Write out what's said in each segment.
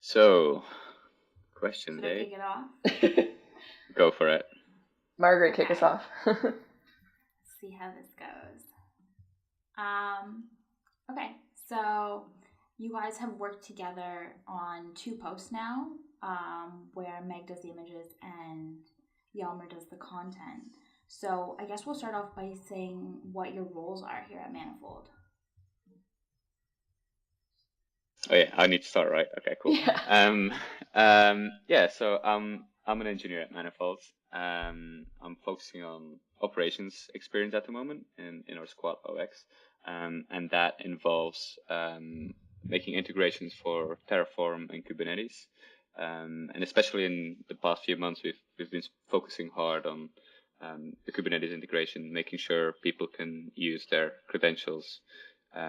So, question Should I day. kick it off? Go for it. Margaret, kick us off. Let's see how this goes. Okay, so you guys have worked together on 2 posts now, where Meg does the images and Jelmer does the content. So I guess we'll start off by saying what your roles are here at Manifold. Oh yeah, I need to start, right? Okay, cool. Yeah. So I'm an engineer at Manifold. I'm focusing on operations experience at the moment in our squad OX, and that involves making integrations for Terraform and Kubernetes, and especially in the past few months we've been focusing hard on the Kubernetes integration, making sure people can use their credentials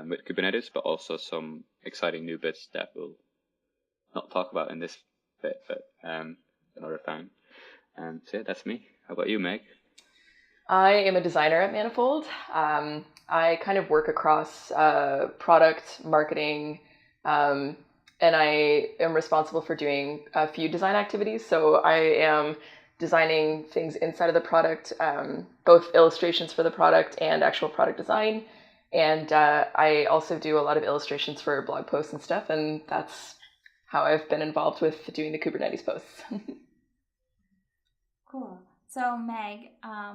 with Kubernetes, but also some exciting new bits that we'll not talk about in this bit, but another time. So yeah, that's me. How about you, Meg? I am a designer at Manifold. I kind of work across product, marketing, and I am responsible for doing a few design activities. So I am designing things inside of the product, both illustrations for the product and actual product design. And I also do a lot of illustrations for blog posts and stuff, and that's how I've been involved with doing the Kubernetes posts. Cool. So Meg,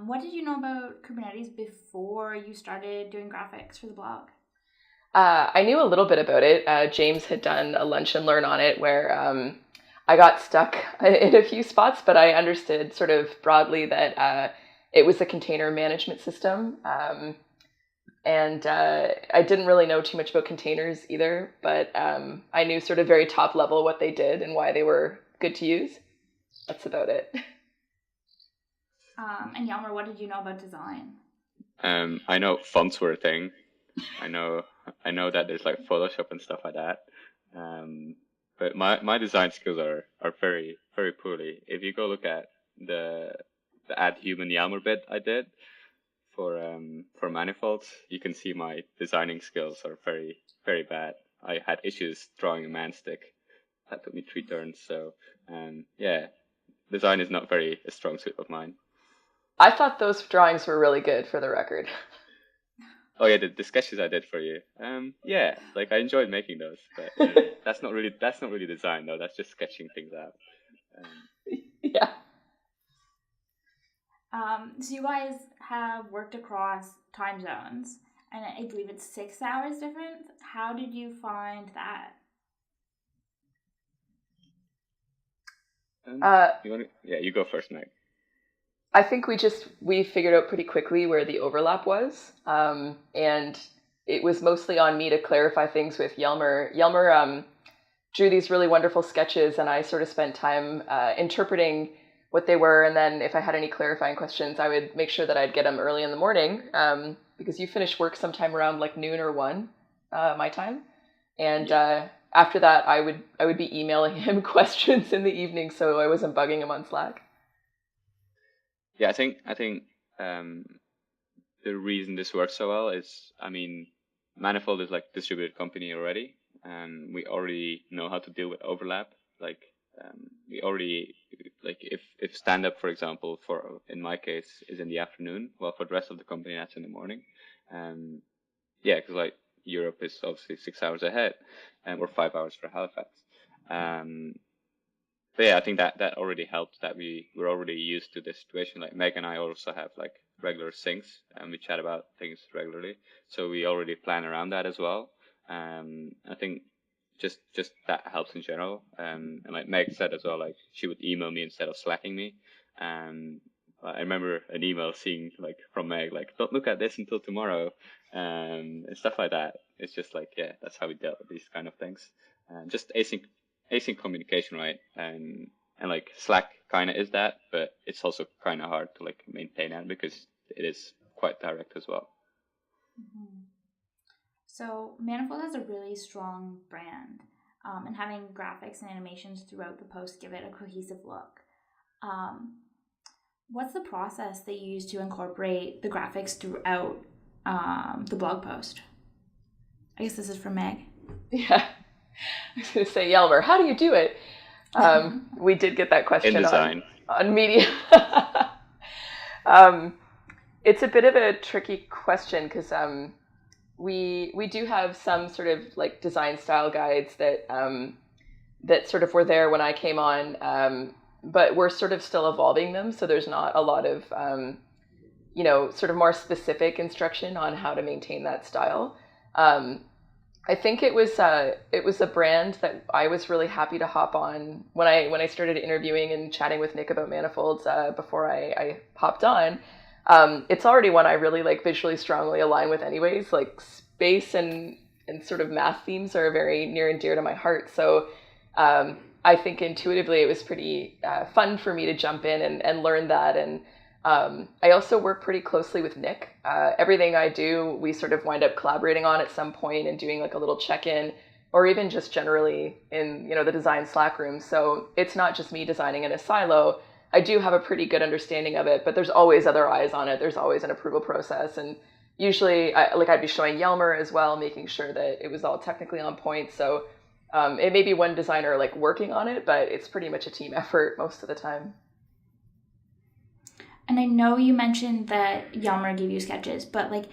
what did you know about Kubernetes before you started doing graphics for the blog? I knew a little bit about it. James had done a lunch and learn on it where I got stuck in a few spots, but I understood sort of broadly that it was a container management system. And I didn't really know too much about containers either, but I knew sort of very top level what they did and why they were good to use. That's about it. And Jelmer, what did you know about design? I know fonts were a thing. I know that there's like Photoshop and stuff like that. But my design skills are very, very poorly. If you go look at the add human Jelmer bit I did for Manifold, you can see my designing skills are very, very bad. I had issues drawing a man stick. That took me 3 turns. So yeah, design is not very a strong suit of mine. I thought those drawings were really good, for the record. Oh yeah, the sketches I did for you. Yeah, like I enjoyed making those, but that's not really design though. That's just sketching things out. Yeah. So you guys have worked across time zones, and I believe it's 6 hours difference. How did you find that? You go first, Meg. I think we figured out pretty quickly where the overlap was, and it was mostly on me to clarify things with Jelmer. Jelmer drew these really wonderful sketches, and I sort of spent time interpreting what they were, and then if I had any clarifying questions, I would make sure that I'd get them early in the morning, because you finish work sometime around like noon or 1 my time, and after that I would be emailing him questions in the evening, so I wasn't bugging him on Slack. Yeah, I think the reason this works so well is, I mean, Manifold is like a distributed company already, and we already know how to deal with overlap. Like we already, like if stand up, for example, in my case is in the afternoon, well, for the rest of the company that's in the morning. Yeah, because like Europe is obviously 6 hours ahead, and we're 5 hours for Halifax. But yeah, I think that already helped that we're already used to this situation. Like Meg and I also have like regular syncs, and we chat about things regularly, so we already plan around that as well. I think just that helps in general. And like Meg said as well, like she would email me instead of slacking me. I remember an email seeing like from Meg like, don't look at this until tomorrow, and stuff like that. It's just like, yeah, that's how we dealt with these kind of things. Just async communication, right? And like Slack kind of is that, but it's also kind of hard to like maintain that because it is quite direct as well. Mm-hmm. So Manifold has a really strong brand, and having graphics and animations throughout the post give it a cohesive look. What's the process that you use to incorporate the graphics throughout the blog post? I guess this is for Meg. Yeah. I was going to say, Jelmer, how do you do it? We did get that question in design on media. It's a bit of a tricky question because we do have some sort of like design style guides that that sort of were there when I came on, but we're sort of still evolving them. So there's not a lot of sort of more specific instruction on how to maintain that style. I think it was a brand that I was really happy to hop on when I started interviewing and chatting with Nick about manifolds before I hopped on. It's already one I really like visually strongly align with anyways. Like space and sort of math themes are very near and dear to my heart. So I think intuitively it was pretty fun for me to jump in and learn that. And I also work pretty closely with Nick. Everything I do, we sort of wind up collaborating on at some point and doing like a little check-in, or even just generally in the design Slack room. So it's not just me designing in a silo. I do have a pretty good understanding of it, but there's always other eyes on it. There's always an approval process. And usually I'd be showing Jelmer as well, making sure that it was all technically on point. So it may be one designer like working on it, but it's pretty much a team effort most of the time. And I know you mentioned that Jelmer gave you sketches, but like,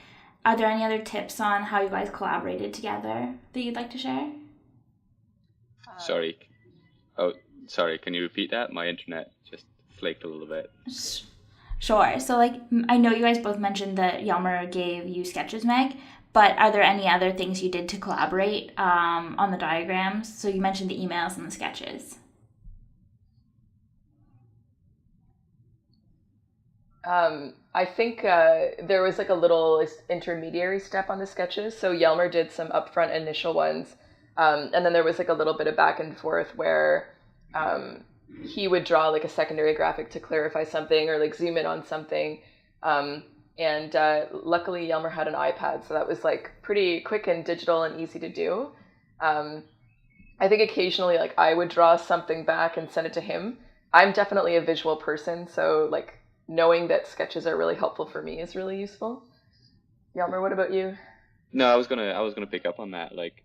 are there any other tips on how you guys collaborated together that you'd like to share? Sorry. Can you repeat that? My internet just flaked a little bit. Sure. So like, I know you guys both mentioned that Jelmer gave you sketches, Meg, but are there any other things you did to collaborate on the diagrams? So you mentioned the emails and the sketches. I think there was like a little intermediary step on the sketches. So Jelmer did some upfront initial ones. And then there was like a little bit of back and forth where he would draw like a secondary graphic to clarify something or like zoom in on something. And luckily Jelmer had an iPad, so that was like pretty quick and digital and easy to do. I think occasionally like I would draw something back and send it to him. I'm definitely a visual person, so like knowing that sketches are really helpful for me is really useful. Jelmer, what about you? No, I was gonna pick up on that, like,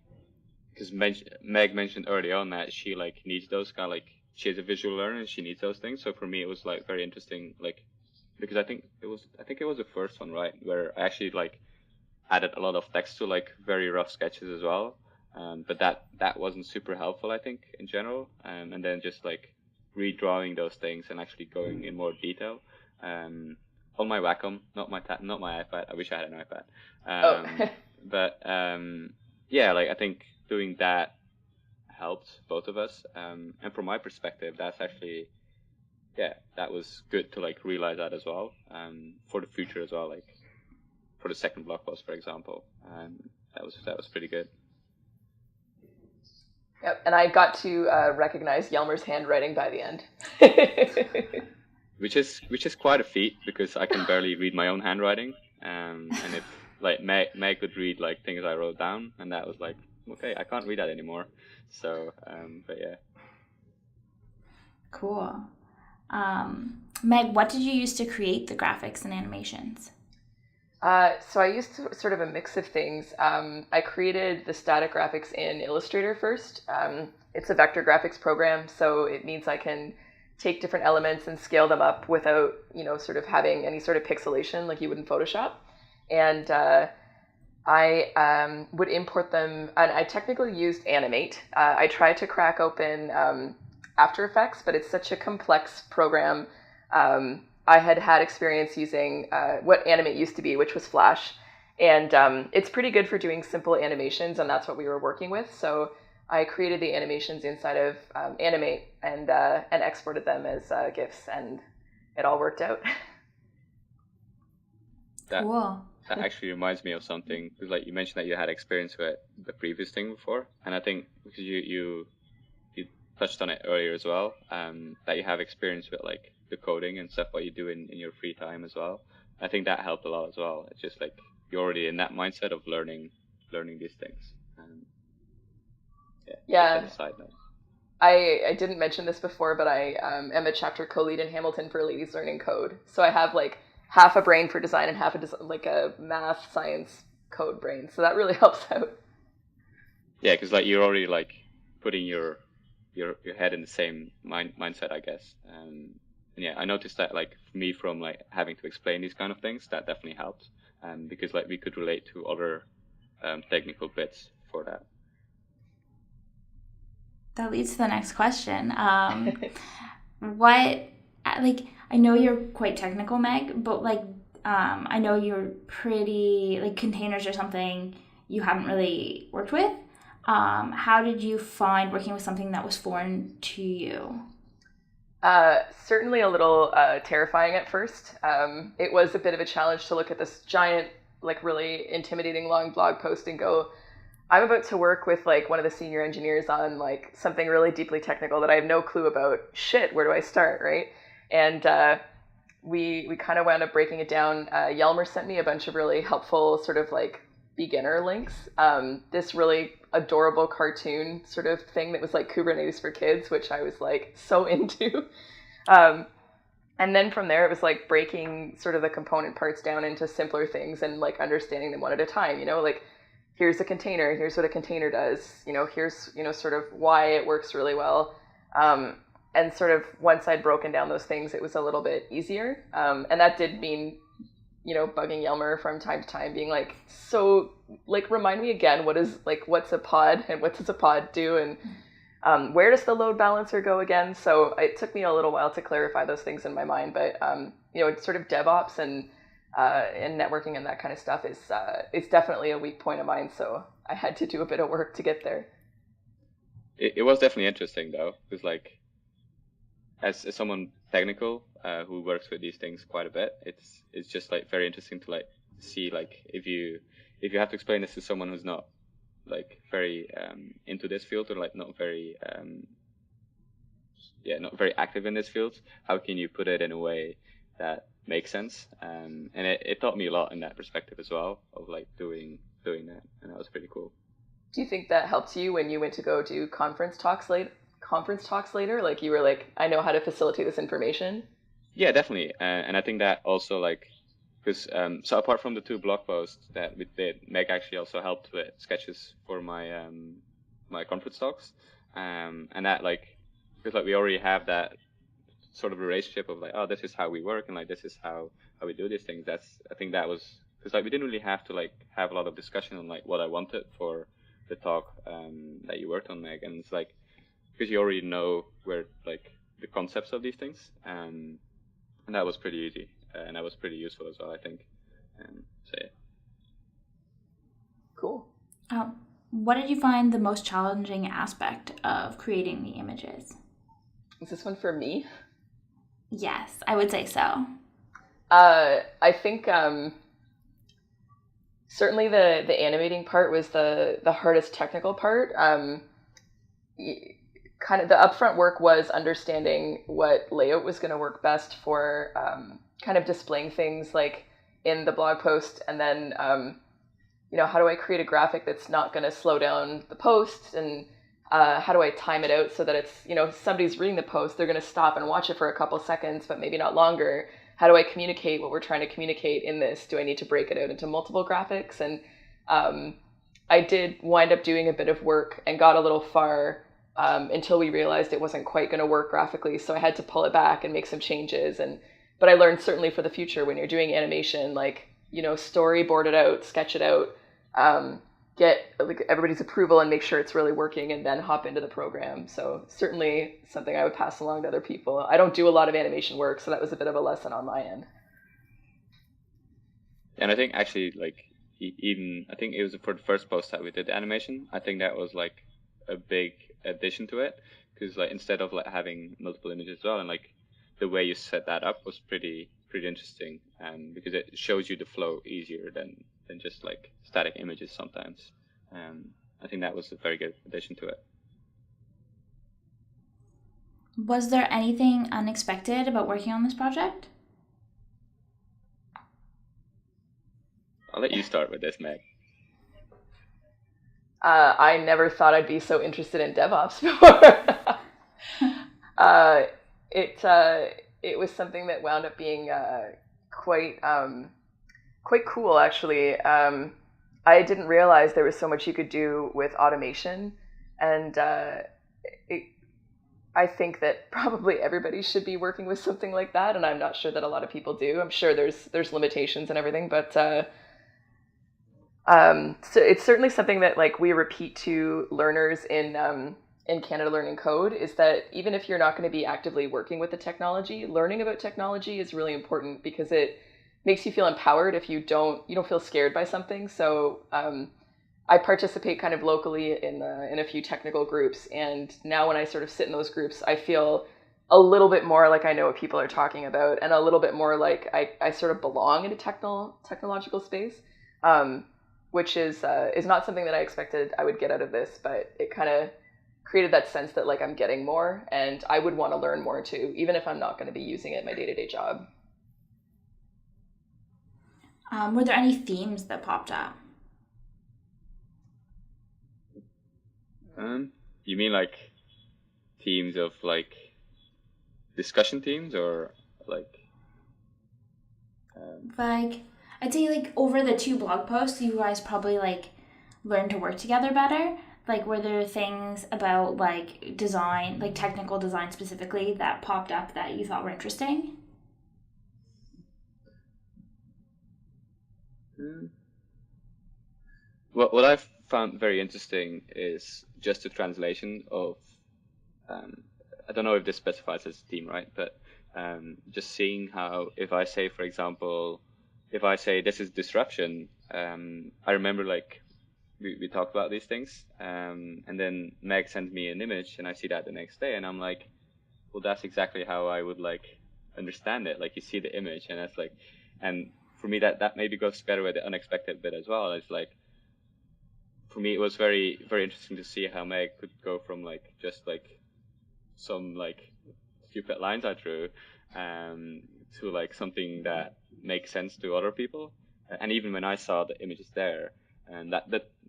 because Meg mentioned early on that she like needs those kind of like, she's a visual learner and she needs those things. So for me, it was like very interesting, like, because I think it was the first one, right, where I actually like added a lot of text to like very rough sketches as well. But that wasn't super helpful, I think, in general. And then just like redrawing those things and actually going in more detail. On my Wacom, not my iPad. I wish I had an iPad. But yeah, like I think doing that helped both of us. And from my perspective, that's actually, yeah, that was good to like realize that as well. For the future as well, like for the second blog post, for example. That was pretty good. Yep, and I got to recognize Jelmer's handwriting by the end. Which is quite a feat because I can barely read my own handwriting, and if like Meg could read like things I wrote down, and that was like, okay, I can't read that anymore. So, but yeah. Cool. Meg, what did you use to create the graphics and animations? So I used sort of a mix of things. I created the static graphics in Illustrator first. It's a vector graphics program, so it means I can take different elements and scale them up without, sort of having any sort of pixelation like you would in Photoshop. And I would import them, and I technically used Animate. I tried to crack open After Effects, but it's such a complex program. I had experience using what Animate used to be, which was Flash. And it's pretty good for doing simple animations, and that's what we were working with. So I created the animations inside of Animate and exported them as GIFs, and it all worked out. Cool. That actually reminds me of something, because like you mentioned that you had experience with the previous thing before, and I think because you touched on it earlier as well, that you have experience with like the coding and stuff what you do in your free time as well. I think that helped a lot as well. It's just like you're already in that mindset of learning these things. Yeah. Side note. I didn't mention this before, but I am a chapter co-lead in Hamilton for Ladies Learning Code. So I have like half a brain for design and half like a math, science, code brain. So that really helps out. Yeah, because like you're already like putting your head in the same mindset, I guess. And yeah, I noticed that like for me, from like having to explain these kind of things, that definitely helped. Because like we could relate to other technical bits for that. That leads to the next question. What, like, I know you're quite technical, Meg, but like, I know you're pretty, like, containers or something you haven't really worked with. How did you find working with something that was foreign to you? Certainly a little terrifying at first. It was a bit of a challenge to look at this giant, like really intimidating long blog post and go, I'm about to work with like one of the senior engineers on like something really deeply technical that I have no clue about. Shit, where do I start, right? And we kind of wound up breaking it down. Jelmer sent me a bunch of really helpful sort of like beginner links. This really adorable cartoon sort of thing that was like Kubernetes for kids, which I was like so into. And then from there, it was like breaking sort of the component parts down into simpler things and like understanding them one at a time, you know, like here's a container, here's what a container does, you know, here's, you know, sort of why it works really well. And sort of once I'd broken down those things, it was a little bit easier. And that did mean, you know, bugging Jelmer from time to time, being like, so like, remind me again, what's a pod and what does a pod do? And where does the load balancer go again? So it took me a little while to clarify those things in my mind, but, you know, it's sort of DevOps and networking and that kind of stuff is it's definitely a weak point of mine. So I had to do a bit of work to get there. It was definitely interesting though, because like as someone technical who works with these things quite a bit, it's just like very interesting to like see like if you have to explain this to someone who's not like very into this field or like not very not very active in this field, how can you put it in a way that makes sense? And it taught me a lot in that perspective as well, of like doing that, and that was pretty cool. Do you think that helped you when you went to go do conference talks later? Like you were like, I know how to facilitate this information? Yeah, definitely. And I think that also like, because so apart from the 2 blog posts that we did, Meg actually also helped with sketches for my my conference talks, and that like, because like we already have that sort of relationship of like, oh, this is how we work and like this is how we do these things. I think that was because like we didn't really have to like have a lot of discussion on like what I wanted for the talk that you worked on, Meg, and it's like because you already know where like the concepts of these things, and that was pretty easy and that was pretty useful as well, I think. So yeah. Cool. What did you find the most challenging aspect of creating the images? Is this one for me? Yes, I would say so. I think certainly the animating part was the hardest technical part. Kind of the upfront work was understanding what layout was going to work best for kind of displaying things like in the blog post, and then you know, how do I create a graphic that's not going to slow down the post, and how do I time it out so that it's, you know, if somebody's reading the post, they're going to stop and watch it for a couple seconds, but maybe not longer. How do I communicate what we're trying to communicate in this? Do I need to break it out into multiple graphics? And I did wind up doing a bit of work and got a little far until we realized it wasn't quite going to work graphically. So I had to pull it back and make some changes. But I learned certainly for the future when you're doing animation, like, you know, storyboard it out, sketch it out, get like everybody's approval and make sure it's really working, and then hop into the program. So certainly something I would pass along to other people. I don't do a lot of animation work, so that was a bit of a lesson on my end. And I think actually like even I think it was for the first post that we did the animation, I think that was like a big addition to it, because like instead of like having multiple images as well, and like the way you set that up was pretty interesting, because it shows you the flow easier than just like static images sometimes. I think that was a very good addition to it. Was there anything unexpected about working on this project? I'll let you start with this, Meg. I never thought I'd be so interested in DevOps before. It was something that wound up being quite cool, actually. I didn't realize there was so much you could do with automation, And I think that probably everybody should be working with something like that, and I'm not sure that a lot of people do. I'm sure there's limitations and everything, but so it's certainly something that like we repeat to learners in Canada Learning Code, is that even if you're not going to be actively working with the technology, learning about technology is really important because it makes you feel empowered if you don't feel scared by something. So I participate kind of locally in a few technical groups, and now when I sort of sit in those groups, I feel a little bit more like I know what people are talking about, and a little bit more like I sort of belong in a technological space, which is not something that I expected I would get out of this, but it kind of created that sense that like I'm getting more, and I would want to learn more too, even if I'm not going to be using it in my day-to-day job. Were there any themes that popped up? You mean like themes of like discussion themes, or like like I'd say like over the 2 blog posts, you guys probably like learned to work together better. Like, were there things about like design, like technical design specifically, that popped up that you thought were interesting? What I've found very interesting is just the translation of, I don't know if this specifies as a theme, right? But just seeing how, if I say, for example, if I say this is disruption, I remember like we talked about these things, and then Meg sent me an image, and I see that the next day, and I'm like, well, that's exactly how I would like understand it. Like you see the image, and that's like, and for me that maybe goes together with the unexpected bit as well. It's like, for me, it was very, very interesting to see how Meg could go from like just like some like stupid lines I drew, to like something that makes sense to other people. And even when I saw the images there, and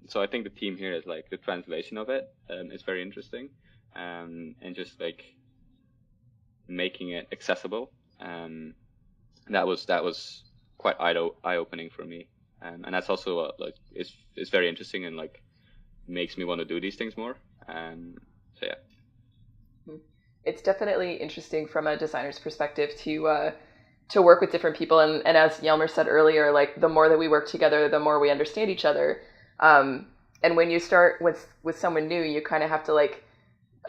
so I think the theme here is like the translation of it is very interesting, and just like making it accessible. That was quite eye-opening for me. And that's also like is very interesting and like makes me want to do these things more. So yeah, it's definitely interesting from a designer's perspective to work with different people, and as Jelmer said earlier, like the more that we work together, the more we understand each other. And when you start with someone new, you kind of have to like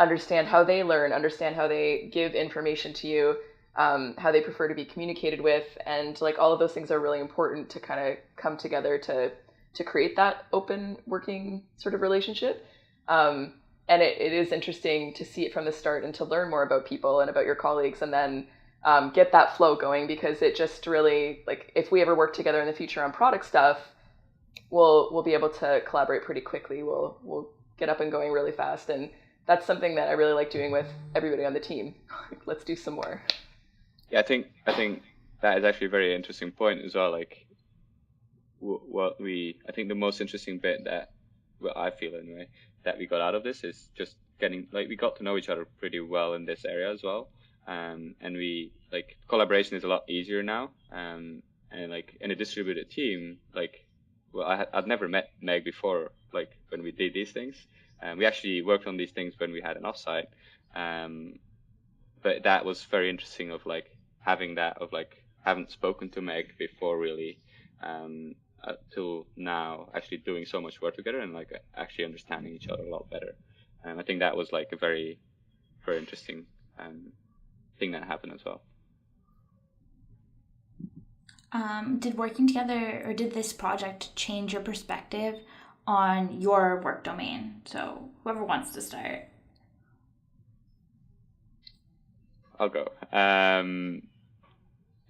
understand how they learn, understand how they give information to you, how they prefer to be communicated with, and like all of those things are really important to kind of come together to create that open working sort of relationship. And it is interesting to see it from the start and to learn more about people and about your colleagues, and then get that flow going, because it just really, like, if we ever work together in the future on product stuff, we'll be able to collaborate pretty quickly. We'll get up and going really fast, and that's something that I really like doing with everybody on the team. Let's do some more. Yeah, I think that is actually a very interesting point as well. Like, I think the most interesting bit that, well, I feel anyway, that we got out of this is just getting, like, we got to know each other pretty well in this area as well. And we, like, collaboration is a lot easier now. And like in a distributed team, like, well, I'd never met Meg before, like when we did these things. We actually worked on these things when we had an offsite. But that was very interesting of like having that, of like, haven't spoken to Meg before really, till now, actually doing so much work together and like actually understanding each other a lot better. And I think that was like a very, very interesting thing that happened as well. Did working together, or did this project change your perspective on your work domain? So whoever wants to start. I'll go.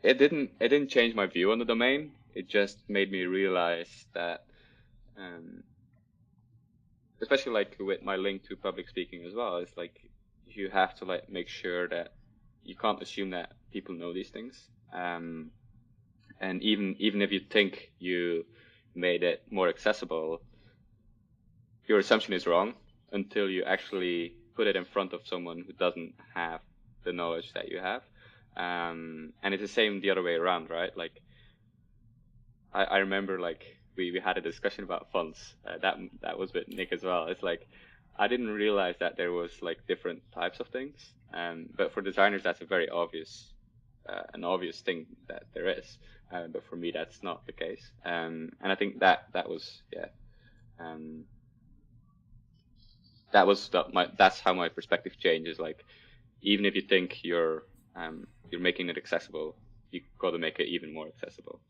It didn't change my view on the domain. It just made me realize that, especially like with my link to public speaking as well, it's like you have to like make sure that you can't assume that people know these things. And even if you think you made it more accessible, your assumption is wrong until you actually put it in front of someone who doesn't have the knowledge that you have. And it's the same the other way around, right? Like, I remember like we had a discussion about fonts. That was with Nick as well. It's like I didn't realize that there was like different types of things. But for designers, that's a very obvious, an obvious thing that there is. But for me, that's not the case. And I think that was that's how my perspective changes. Like, even if you think you're making it accessible, you got to make it even more accessible.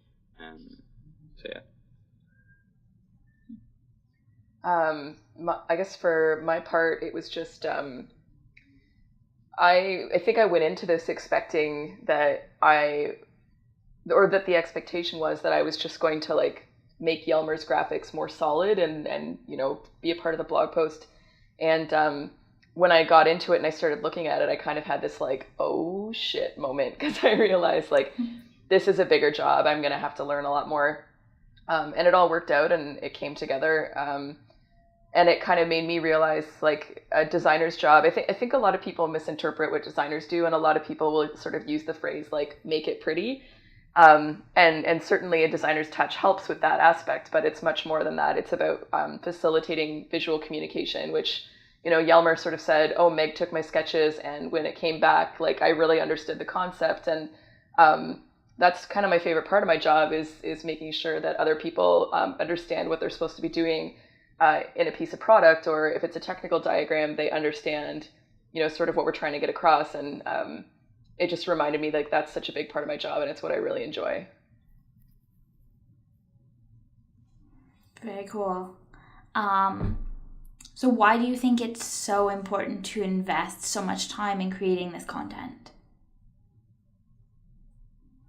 So yeah. I guess for my part, it was just I think I went into this expecting that the expectation was that I was just going to like make Jelmer's graphics more solid and be a part of the blog post. And when I got into it and I started looking at it, I kind of had this like, oh shit moment, because I realized like this is a bigger job. I'm gonna have to learn a lot more. And it all worked out and it came together. And it kind of made me realize like a designer's job. I think a lot of people misinterpret what designers do, and a lot of people will sort of use the phrase like make it pretty. And certainly a designer's touch helps with that aspect, but it's much more than that. It's about facilitating visual communication, which, Jelmer sort of said, oh, Meg took my sketches, and when it came back, like I really understood the concept. And that's kind of my favorite part of my job is making sure that other people understand what they're supposed to be doing in a piece of product, or if it's a technical diagram, they understand, sort of what we're trying to get across. And it just reminded me like that's such a big part of my job, and it's what I really enjoy. Very cool. So why do you think it's so important to invest so much time in creating this content?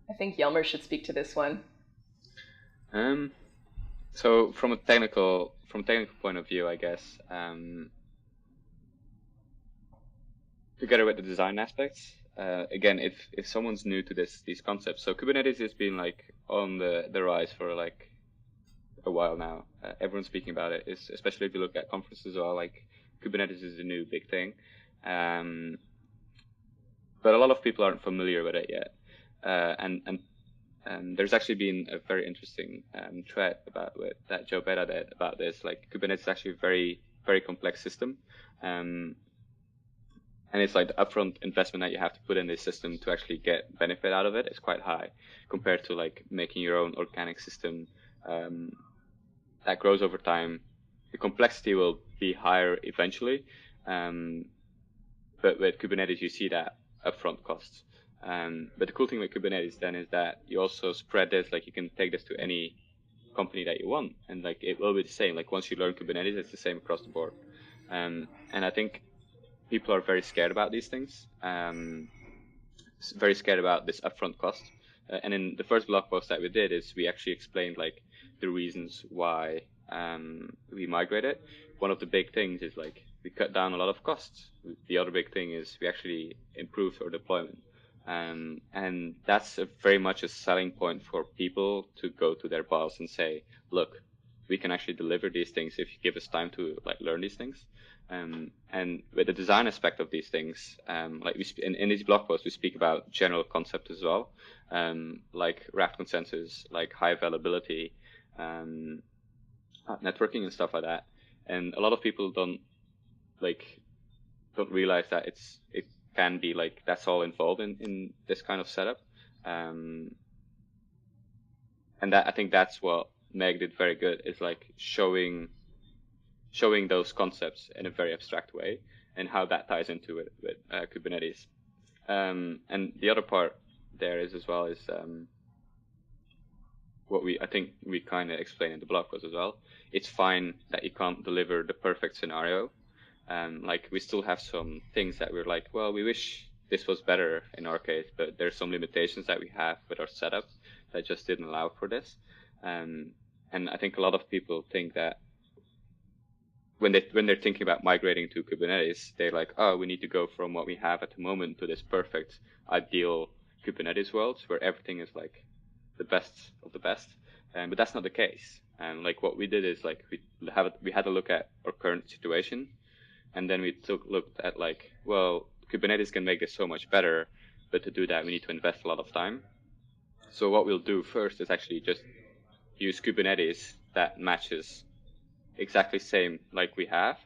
I think Jelmer should speak to this one. So from a technical point of view, I guess, together with the design aspects, again, if someone's new to these concepts, so Kubernetes has been like on the rise for like a while now. Everyone's speaking about it, especially if you look at conferences as well. Like, Kubernetes is the new big thing, but a lot of people aren't familiar with it yet. And there's actually been a very interesting thread that Joe Beda did about this. Like, Kubernetes is actually a very, very complex system. And it's like the upfront investment that you have to put in this system to actually get benefit out of it is quite high compared to like making your own organic system that grows over time. The complexity will be higher eventually, but with Kubernetes you see that upfront costs. But the cool thing with Kubernetes then is that you also spread this, like you can take this to any company that you want, and like it will be the same. Like once you learn Kubernetes, it's the same across the board. And I think people are very scared about these things, very scared about this upfront cost. And in the first blog post that we did is we actually explained like the reasons why we migrated. One of the big things is like we cut down a lot of costs. The other big thing is we actually improved our deployment. And that's very much a selling point for people to go to their boss and say, look, we can actually deliver these things if you give us time to like learn these things. And with the design aspect of these things, like in these blog posts, we speak about general concepts as well, like raft consensus, like high availability, networking and stuff like that. And a lot of people don't realize that it can be like that's all involved in this kind of setup. And that I think that's what Meg did very good, is like showing those concepts in a very abstract way and how that ties into it with Kubernetes. And the other part there is as well is what I think we kind of explain in the blog post as well. It's fine that you can't deliver the perfect scenario. Like we still have some things that we're like, well, we wish this was better in our case, but there's some limitations that we have with our setup that just didn't allow for this. And I think a lot of people think that when they're thinking about migrating to Kubernetes, they're like, oh, we need to go from what we have at the moment to this perfect, ideal Kubernetes world where everything is like the best of the best. But that's not the case. And like what we did is like we had to look at our current situation, and then we looked at like, well, Kubernetes can make this so much better, but to do that we need to invest a lot of time. So what we'll do first is actually just use Kubernetes that matches exactly same like we have,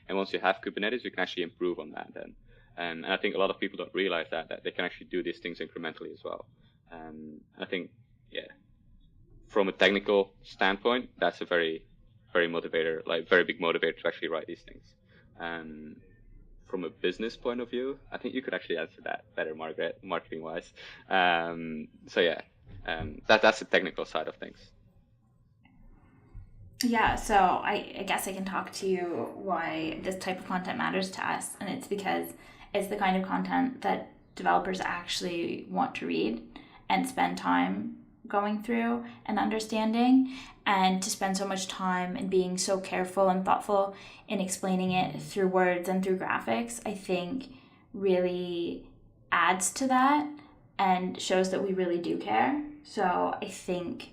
And once you have Kubernetes, you can actually improve on that then. And I think a lot of people don't realize that they can actually do these things incrementally as well. I think, yeah, from a technical standpoint, that's a very, very motivator, like very big motivator to actually write these things. From a business point of view, I think you could actually answer that better, Margaret, marketing wise. So yeah, that's the technical side of things. Yeah, so I guess I can talk to you why this type of content matters to us, and it's because it's the kind of content that developers actually want to read and spend time going through and understanding, and to spend so much time and being so careful and thoughtful in explaining it through words and through graphics, I think really adds to that and shows that we really do care. So I think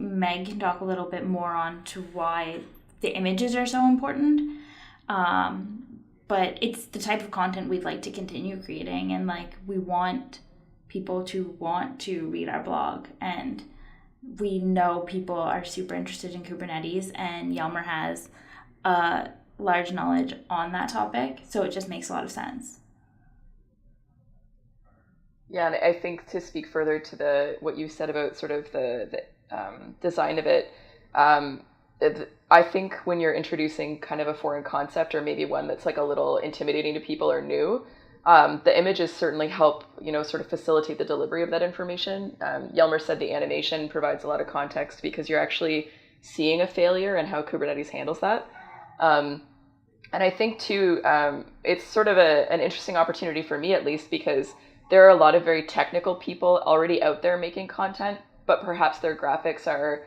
Meg can talk a little bit more on to why the images are so important. But it's the type of content we'd like to continue creating, and like we want people to want to read our blog, and we know people are super interested in Kubernetes, and Jelmer has a large knowledge on that topic, so it just makes a lot of sense. Yeah, and I think to speak further to what you said about sort of the design of it, I think when you're introducing kind of a foreign concept, or maybe one that's like a little intimidating to people or new, the images certainly help, sort of facilitate the delivery of that information. Jelmer said the animation provides a lot of context because you're actually seeing a failure and how Kubernetes handles that. And I think too, it's sort of an interesting opportunity for me, at least, because there are a lot of very technical people already out there making content, but perhaps their graphics are,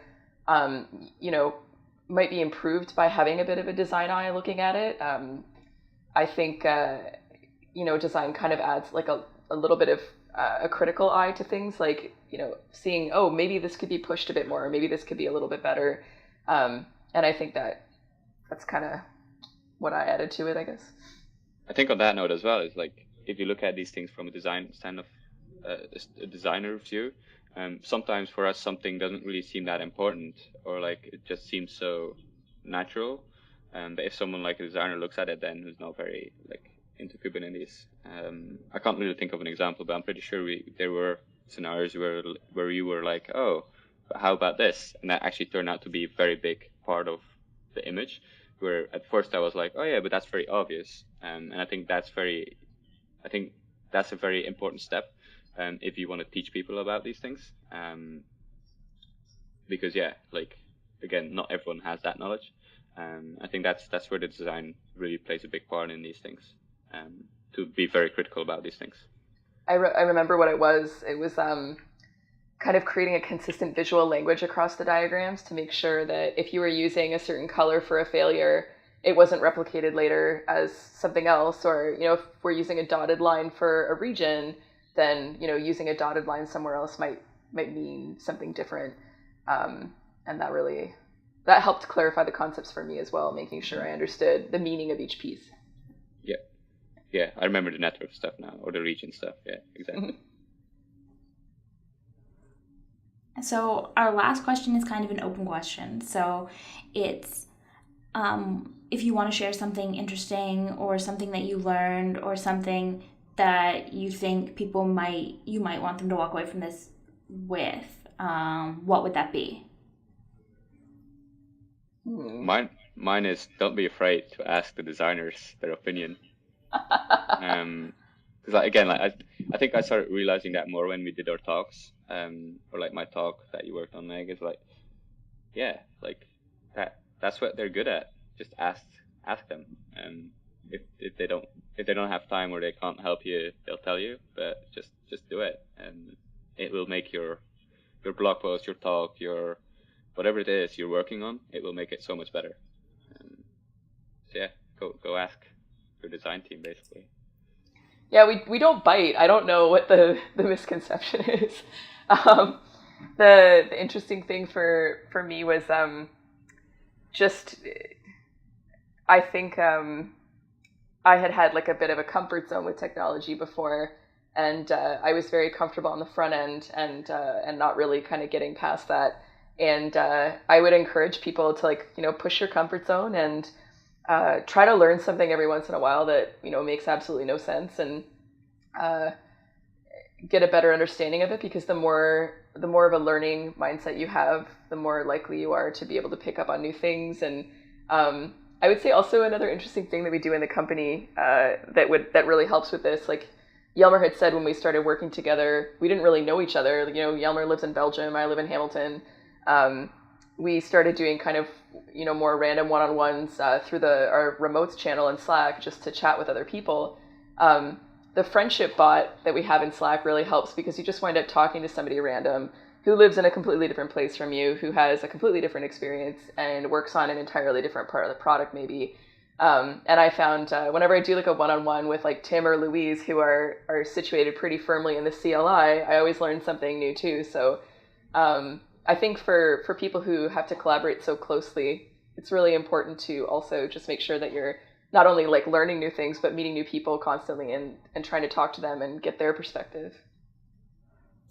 might be improved by having a bit of a design eye looking at it. I think, design kind of adds like a little bit of a critical eye to things, like, seeing, oh, maybe this could be pushed a bit more, or maybe this could be a little bit better. And I think that's kind of what I added to it, I guess. I think on that note as well, is like, if you look at these things from a a designer view, sometimes for us something doesn't really seem that important, or like it just seems so natural. But if someone like a designer looks at it, then who's not very like into Kubernetes, I can't really think of an example, but I'm pretty sure there were scenarios where you were like, oh, but how about this? And that actually turned out to be a very big part of the image. Where at first I was like, oh yeah, but that's very obvious, and I think that's a very important step. If you want to teach people about these things, because yeah, like again, not everyone has that knowledge. I think that's where the design really plays a big part in these things, to be very critical about these things. I remember what it was. It was kind of creating a consistent visual language across the diagrams to make sure that if you were using a certain color for a failure, it wasn't replicated later as something else. Or, if we're using a dotted line for a region, then, using a dotted line somewhere else might mean something different. And that helped clarify the concepts for me as well, making sure I understood the meaning of each piece. Yeah, I remember the network stuff now, or the region stuff. Yeah, exactly. So our last question is kind of an open question. So it's, if you want to share something interesting or something that you learned or something that you think you might want them to walk away from this with, what would that be? Mine is, don't be afraid to ask the designers their opinion. Because again, I think I started realizing that more when we did our talks, or like my talk that you worked on, Meg, is like, yeah, like that's what they're good at. Just ask them. If they don't have time or they can't help you, they'll tell you. But just do it, and it will make your blog post, your talk, your whatever it is you're working on, it will make it so much better. So yeah, go ask your design team, basically. Yeah, we don't bite. I don't know what the misconception is. The interesting thing for me was I think I had like a bit of a comfort zone with technology before, and I was very comfortable on the front end and not really kind of getting past that. And I would encourage people to push your comfort zone and try to learn something every once in a while that, you know, makes absolutely no sense, and get a better understanding of it, because the more of a learning mindset you have, the more likely you are to be able to pick up on new things. And I would say also another interesting thing that we do in the company that really helps with this, like Jelmer had said when we started working together, we didn't really know each other. You know, Jelmer lives in Belgium, I live in Hamilton. We started doing kind of, you know, more random one-on-ones through our remotes channel in Slack, just to chat with other people. The friendship bot that we have in Slack really helps, because you just wind up talking to somebody random who lives in a completely different place from you, who has a completely different experience and works on an entirely different part of the product maybe. And I found whenever I do like a one-on-one with like Tim or Louise, who are situated pretty firmly in the CLI, I always learn something new too. So I think for people who have to collaborate so closely, it's really important to also just make sure that you're not only like learning new things, but meeting new people constantly and trying to talk to them and get their perspective.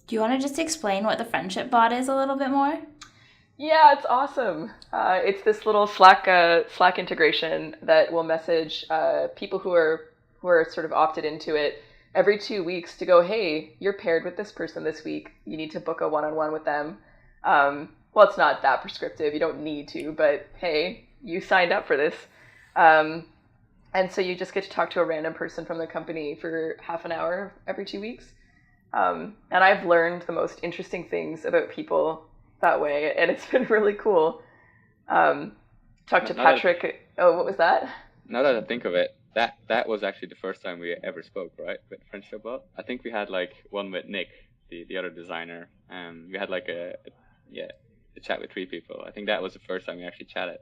Do you want to just explain what the friendship bot is a little bit more? Yeah, it's awesome. It's this little Slack integration that will message people who are sort of opted into it every 2 weeks to go, hey, you're paired with this person this week. You need to book a one-on-one with them. Well, it's not that prescriptive. You don't need to, but hey, you signed up for this. And so you just get to talk to a random person from the company for half an hour every 2 weeks. And I've learned the most interesting things about people that way, and it's been really cool. Talked to Patrick. What was that? Now that I think of it, that was actually the first time we ever spoke, right? With Friendship Bot. I think we had like one with Nick, the other designer. We had like a chat with 3 people. I think that was the first time we actually chatted.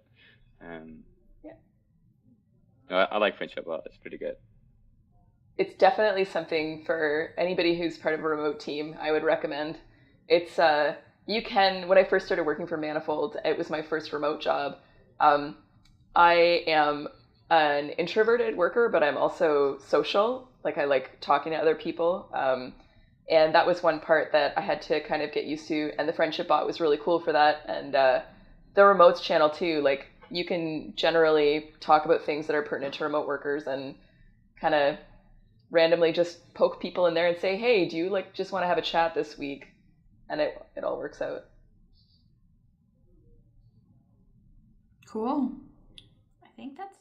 No, I like Friendship Bot. It's pretty good. It's definitely something for anybody who's part of a remote team. I would recommend. It's you can. When I first started working for Manifold, it was my first remote job. I am an introverted worker, but I'm also social. Like I like talking to other people. And that was one part that I had to kind of get used to. And the Friendship Bot was really cool for that. And the remotes channel too, like you can generally talk about things that are pertinent to remote workers and kind of randomly just poke people in there and say, hey, do you like just want to have a chat this week? And it all works out. Cool. I think that's